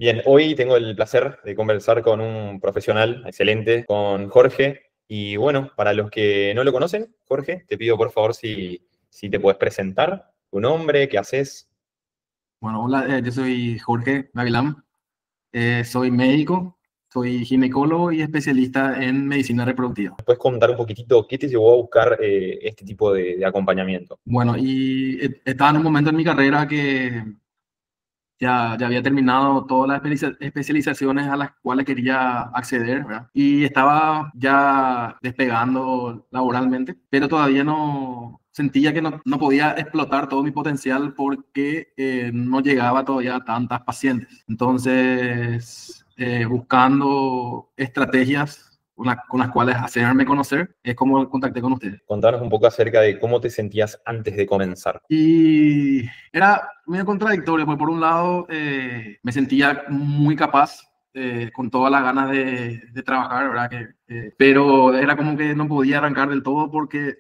Bien, hoy tengo el placer de conversar con un profesional excelente, con Jorge. Y bueno, para los que no lo conocen, Jorge, te pido por favor si te puedes presentar, tu nombre, qué haces. Bueno, hola, yo soy Jorge Gavilán, soy médico, soy ginecólogo y especialista en medicina reproductiva. ¿Me puedes contar un poquitito qué te llevó a buscar este tipo de acompañamiento? Bueno, estaba en un momento en mi carrera que ya había terminado todas las especializaciones a las cuales quería acceder, ¿verdad? Y estaba ya despegando laboralmente, pero todavía no sentía que no podía explotar todo mi potencial porque no llegaba todavía a tantas pacientes. Entonces, buscando estrategias con las cuales hacerme conocer, es como contacté con ustedes. Contanos un poco acerca de cómo te sentías antes de comenzar. Y era medio contradictorio, porque por un lado me sentía muy capaz, con todas las ganas de trabajar, ¿verdad? Pero era como que no podía arrancar del todo porque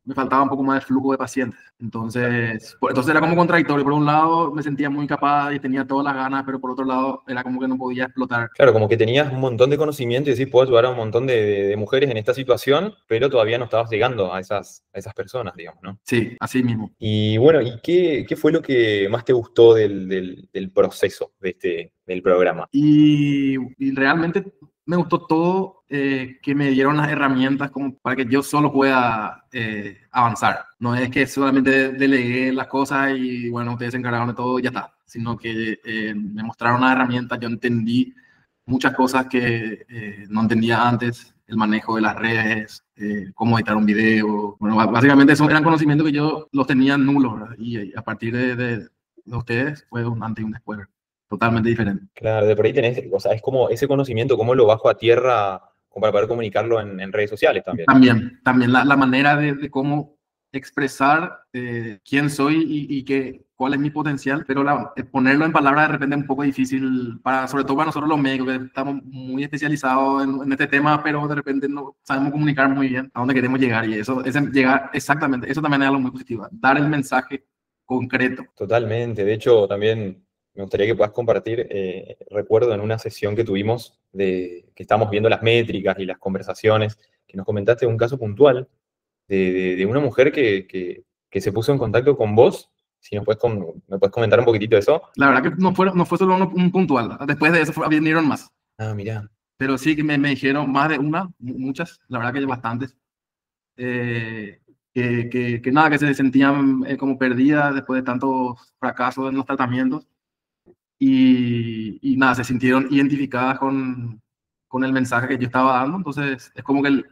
me faltaba un poco más de flujo de pacientes. Entonces era como contradictorio. Por un lado me sentía muy capaz y tenía todas las ganas, pero por otro lado era como que no podía explotar. Claro, como que tenías un montón de conocimiento y decís, puedo ayudar a un montón de mujeres en esta situación, pero todavía no estabas llegando a esas personas, digamos, ¿no? Sí, así mismo. Y bueno, ¿y qué fue lo que más te gustó del proceso del programa? Y realmente me gustó todo, que me dieron las herramientas como para que yo solo pueda avanzar. No es que solamente delegué las cosas y bueno, ustedes se encargaron de todo y ya está, sino que me mostraron las herramientas, yo entendí muchas cosas que no entendía antes, el manejo de las redes, cómo editar un video. Bueno, básicamente esos eran conocimientos que yo los tenía nulos, ¿verdad? Y a partir de ustedes fue un antes y un después, ¿verdad? Totalmente diferente. Claro, de por ahí tenés, o sea, es como ese conocimiento, cómo lo bajo a tierra como para poder comunicarlo en redes sociales también. También la manera de cómo expresar quién soy cuál es mi potencial, pero ponerlo en palabras de repente es un poco difícil, sobre todo para nosotros los médicos, que estamos muy especializados en este tema, pero de repente no sabemos comunicar muy bien a dónde queremos llegar. Y llegar exactamente, eso también es algo muy positivo, dar el mensaje concreto. Totalmente. De hecho, también me gustaría que puedas compartir, recuerdo en una sesión que tuvimos que estábamos viendo las métricas y las conversaciones, que nos comentaste un caso puntual de una mujer que se puso en contacto con vos. Si me puedes comentar un poquitito de eso. La verdad que no fue solo un puntual, después de eso vinieron más. Ah, mirá. Pero sí que me dijeron más de una, muchas, la verdad que hay bastantes, que nada, que se sentían como perdidas después de tantos fracasos en los tratamientos y nada, se sintieron identificadas con el mensaje que yo estaba dando. Entonces es como que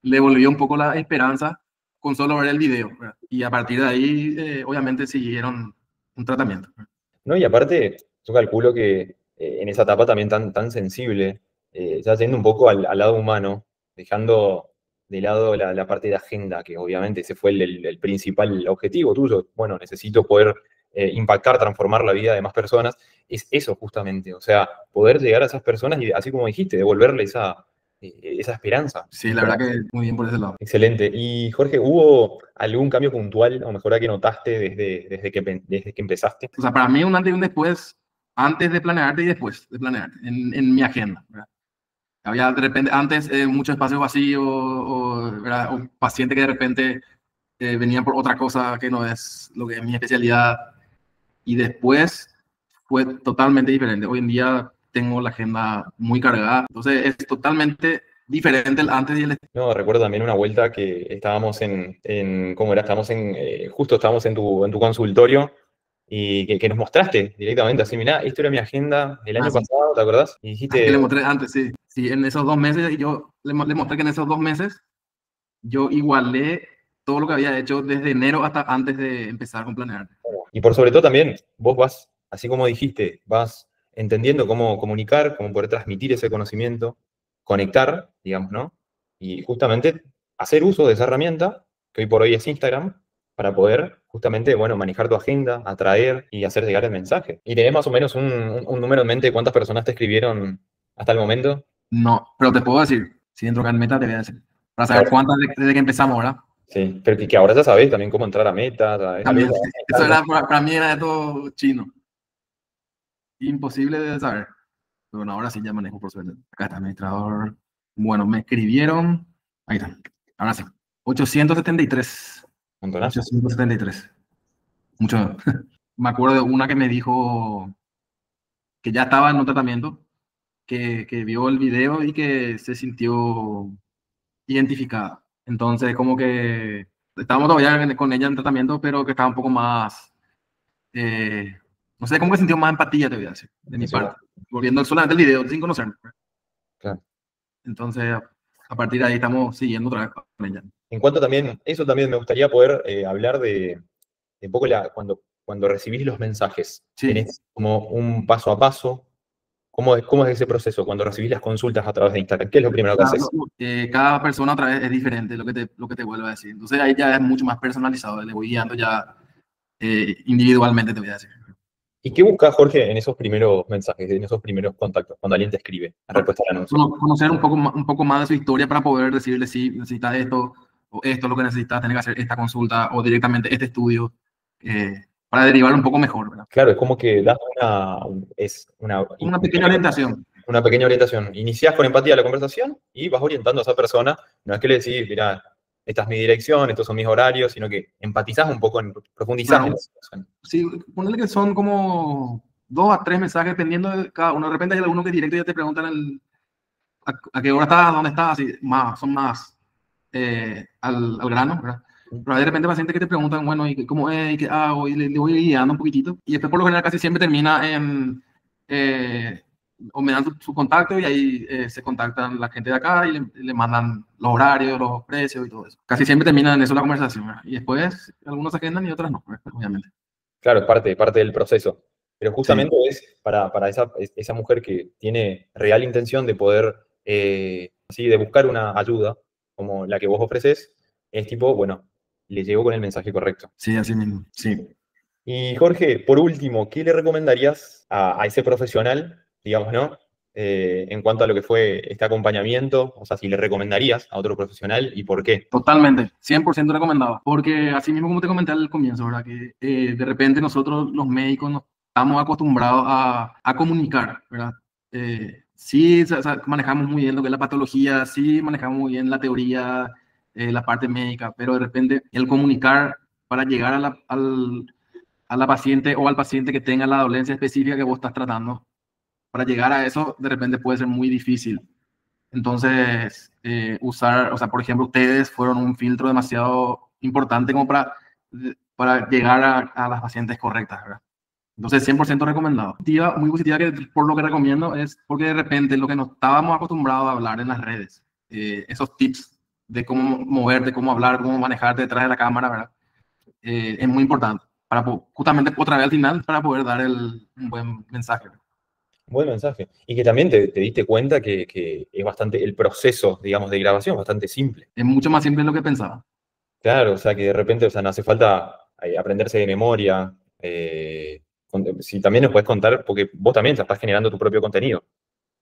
le volvió un poco la esperanza con solo ver el video, ¿verdad? Y a partir de ahí, obviamente, siguieron un tratamiento. No, y aparte, yo calculo que en esa etapa también tan sensible, ya yendo un poco al lado humano, dejando de lado la parte de agenda, que obviamente ese fue el principal objetivo tuyo. Bueno, necesito poder impactar, transformar la vida de más personas. Es eso justamente, o sea, poder llegar a esas personas y, así como dijiste, devolverle esa esperanza. Sí, la verdad que muy bien por ese lado. Excelente. Y Jorge, ¿hubo algún cambio puntual o mejora que notaste desde que empezaste? O sea, para mí un antes y un después, antes de planearte y después de planearte, en mi agenda, ¿verdad? Había de repente, antes, mucho espacio vacío ¿verdad? O pacientes que de repente venían por otra cosa que no es lo que es mi especialidad. Y después fue totalmente diferente. Hoy en día tengo la agenda muy cargada. Entonces es totalmente diferente el antes y el después. No, recuerdo también una vuelta que estábamos ¿cómo era? Justo estábamos en tu consultorio y que nos mostraste directamente así, mirá, esto era mi agenda del año Sí. pasado, ¿te acordás? Y Que le dijiste, mostré antes, sí. Sí, en esos 2 meses, y yo le mostré que en esos 2 meses yo igualé todo lo que había hecho desde enero hasta antes de empezar con planear. y por sobre todo también, vos vas, así como dijiste, vas entendiendo cómo comunicar, cómo poder transmitir ese conocimiento, conectar, digamos, ¿no? Y justamente hacer uso de esa herramienta, que hoy por hoy es Instagram, para poder justamente, bueno, manejar tu agenda, atraer y hacer llegar el mensaje. ¿Y tenés más o menos un número en mente de cuántas personas te escribieron hasta el momento? No, pero te puedo decir, si entro acá en Meta, te voy a decir, para saber cuántas desde que empezamos, ¿verdad? Sí, pero que ahora ya sabés también cómo entrar a Meta, ¿sabes? También, eso era, para mí era de todo chino. imposible de saber. Pero bueno, ahora sí ya manejo por suerte. Acá está, administrador. Bueno, me escribieron. Ahí está. Ahora sí. 873. Montonazo. 873. Mucho. Me acuerdo de una que me dijo que ya estaba en un tratamiento, que vio el video y que se sintió identificada. Entonces, como que estábamos todavía con ella en tratamiento, pero que estaba un poco más, no sé, como que sintió más empatía, te voy a decir, de mi parte. Volviendo solamente el video, sin conocerme. Claro. Entonces, a partir de ahí estamos siguiendo otra vez con ella. En cuanto también, eso también me gustaría poder hablar de un poco cuando recibís los mensajes. Sí. Tenés como un paso a paso. ¿Cómo es ese proceso cuando recibís las consultas a través de Instagram? ¿Qué es lo primero que haces? Cada persona otra vez es diferente lo que te vuelvo a decir. Entonces ahí ya es mucho más personalizado. Le voy guiando ya individualmente, te voy a decir. ¿Y qué buscas, Jorge, en esos primeros mensajes, en esos primeros contactos, cuando alguien te escribe la respuesta al anuncio? Conocer un poco más de su historia para poder decirle si necesitas esto, o esto es lo que necesitas, tener que hacer esta consulta, o directamente este estudio, para derivar un poco mejor, ¿verdad? Claro, es como que das Una pequeña orientación. Una pequeña orientación. Iniciás con empatía la conversación y vas orientando a esa persona. No es que le decís, mira, esta es mi dirección, estos son mis horarios, sino que empatizás un poco, profundizás Claro. en la situación. Sí, ponerle que son como 2 a 3 mensajes dependiendo de cada uno. De repente hay alguno que directo ya te preguntan a qué hora estás, dónde estás, así, son más al grano, ¿verdad? Pero hay de repente pacientes que te preguntan, bueno, ¿y cómo es? ¿Y qué hago? Y le voy guiando un poquitito. Y después, por lo general, casi siempre termina en... o me dan su contacto y ahí se contactan la gente de acá y le mandan los horarios, los precios y todo eso. Casi siempre termina en eso la conversación, ¿verdad? Y después algunos agendan y otras no, obviamente. Claro, es parte del proceso. Pero justamente es para esa mujer que tiene real intención de poder, de buscar una ayuda como la que vos ofreces, es tipo, bueno, le llegó con el mensaje correcto. Sí, así mismo, sí. Y Jorge, por último, ¿qué le recomendarías a ese profesional, digamos, ¿no? En cuanto a lo que fue este acompañamiento, o sea, si le recomendarías a otro profesional y por qué. Totalmente, 100% recomendado, porque así mismo como te comenté al comienzo, ¿verdad? Que de repente nosotros los médicos nos estamos acostumbrados a comunicar, ¿verdad? Sí, o sea, manejamos muy bien lo que es la patología, sí manejamos muy bien la teoría, la parte médica, pero de repente el comunicar para llegar a la paciente o al paciente que tenga la dolencia específica que vos estás tratando, para llegar a eso de repente puede ser muy difícil. Entonces, o sea, por ejemplo, ustedes fueron un filtro demasiado importante como para llegar a las pacientes correctas, ¿verdad? Entonces, 100% recomendado. Muy positiva que por lo que recomiendo es porque de repente lo que nos estábamos acostumbrados a hablar en las redes, esos tips de cómo moverte, cómo hablar, cómo manejarte detrás de la cámara, ¿verdad? Es muy importante para justamente otra vez al final para poder dar un buen mensaje. Buen mensaje. Y que también te diste cuenta que es bastante, el proceso, digamos, de grabación es bastante simple. Es mucho más simple de lo que pensaba. Claro, o sea, que de repente, o sea, no hace falta aprenderse de memoria. Si también nos puedes contar, porque vos también estás generando tu propio contenido.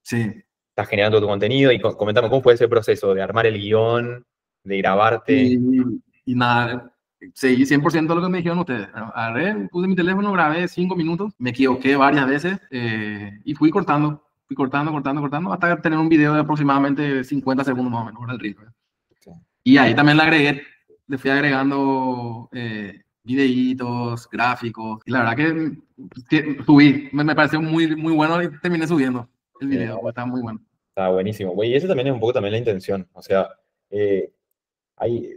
Sí. Estás generando tu contenido y comentame cómo fue ese proceso de armar el guión, de grabarte. Y nada, seguí 100% lo que me dijeron ustedes. Agarré, puse mi teléfono, grabé 5 minutos, me equivoqué varias veces y fui cortando, hasta tener un video de aproximadamente 50 segundos más o menos, el ritmo. Sí. Y ahí también le fui agregando videitos, gráficos, y la verdad que subí, me pareció muy, muy bueno y terminé subiendo el video, porque estaba muy bueno. Está buenísimo, güey. Y eso también es un poco también la intención. O sea,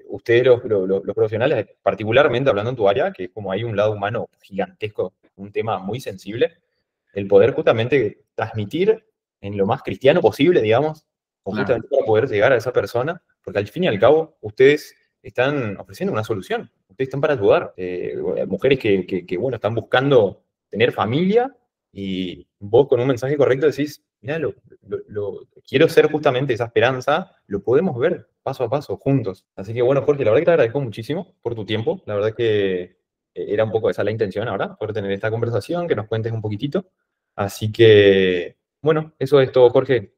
ustedes los profesionales, particularmente hablando en tu área, que es como hay un lado humano gigantesco, un tema muy sensible, el poder justamente transmitir en lo más cristiano posible, digamos, o Claro. justamente para poder llegar a esa persona, porque al fin y al cabo ustedes están ofreciendo una solución, ustedes están para ayudar. Mujeres que, bueno, están buscando tener familia y vos con un mensaje correcto decís, mirá, quiero ser justamente esa esperanza, lo podemos ver paso a paso, juntos. Así que bueno, Jorge, la verdad que te agradezco muchísimo por tu tiempo, la verdad que era un poco esa la intención ahora, poder tener esta conversación, que nos cuentes un poquitito. Así que, bueno, eso es todo, Jorge.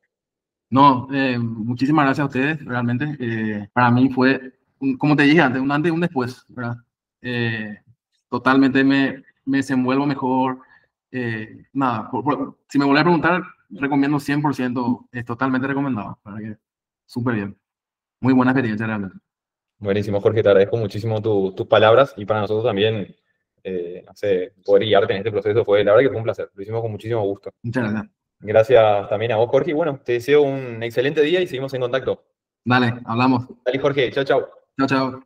No, muchísimas gracias a ustedes, realmente. Para mí fue, como te dije antes, un antes y un después, ¿verdad? Totalmente me desenvuelvo mejor, Nada, si me vuelve a preguntar, recomiendo 100%, es totalmente recomendado. Para que, súper bien. Muy buena experiencia realmente. Buenísimo, Jorge, te agradezco muchísimo tus palabras y para nosotros también, no sé, poder guiarte en este proceso fue, la verdad que fue un placer, lo hicimos con muchísimo gusto. Muchas gracias. Gracias también a vos, Jorge, y bueno, te deseo un excelente día y seguimos en contacto. Dale, hablamos. Dale, Jorge, chao, chao. Chao, chao.